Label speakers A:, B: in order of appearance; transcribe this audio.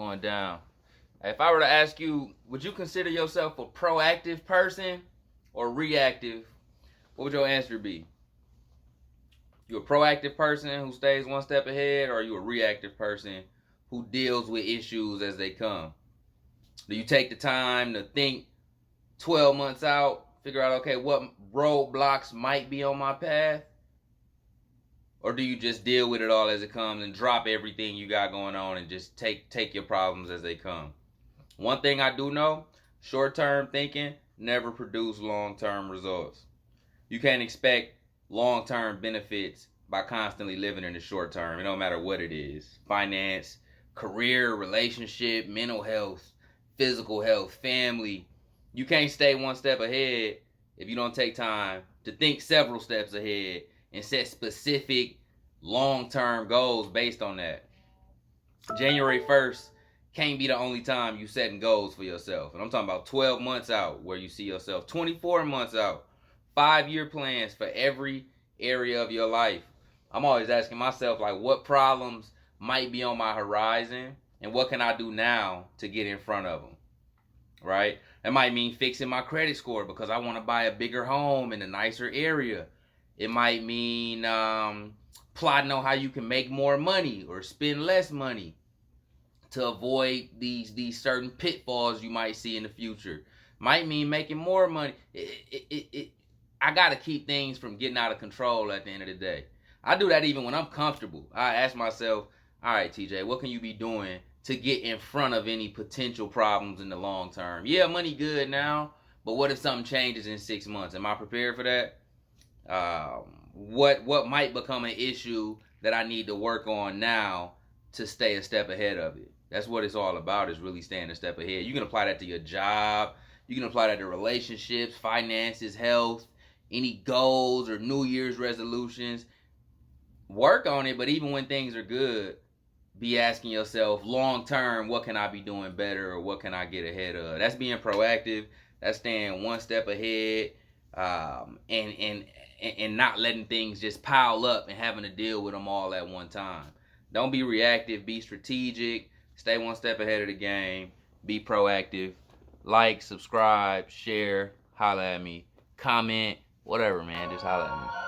A: going down. If I were to ask you, would you consider yourself a proactive person or reactive? What would your answer be? You a proactive person who stays one step ahead, or are you a reactive person who deals with issues as they come? Do you take the time to think 12 months out, figure out, okay, what roadblocks might be on my path? Or do you just deal with it all as it comes and drop everything you got going on and just take your problems as they come? One thing I do know, short-term thinking never produce long-term results. You can't expect long-term benefits by constantly living in the short term. It don't matter what it is. Finance, career, relationship, mental health, physical health, family. You can't stay one step ahead if you don't take time to think several steps ahead and set specific long-term goals based on that. January 1st can't be the only time you setting goals for yourself. And I'm talking about 12 months out where you see yourself, 24 months out, 5-year plans for every area of your life. I'm always asking myself, like, what problems might be on my horizon and what can I do now to get in front of them, right? That might mean fixing my credit score because I want to buy a bigger home in a nicer area. It might mean plotting on how you can make more money or spend less money to avoid these certain pitfalls you might see in the future. Might mean making more money. I got to keep things from getting out of control at the end of the day. I do that even when I'm comfortable. I ask myself, all right, TJ, what can you be doing to get in front of any potential problems in the long term? Yeah, money good now, but what if something changes in 6 months? Am I prepared for that? What might become an issue that I need to work on now to stay a step ahead of it? That's what it's all about, is really staying a step ahead. You can apply that to your job. You can apply that to relationships, finances, health, any goals or New Year's resolutions. Work on it, but even when things are good, be asking yourself, long term, what can I be doing better, or what can I get ahead of? That's being proactive. That's staying one step ahead, and not letting things just pile up and having to deal with them all at one time. Don't be reactive. Be strategic. Stay one step ahead of the game. Be proactive. Like, subscribe, share, holla at me, comment, whatever, man. Just holla at me.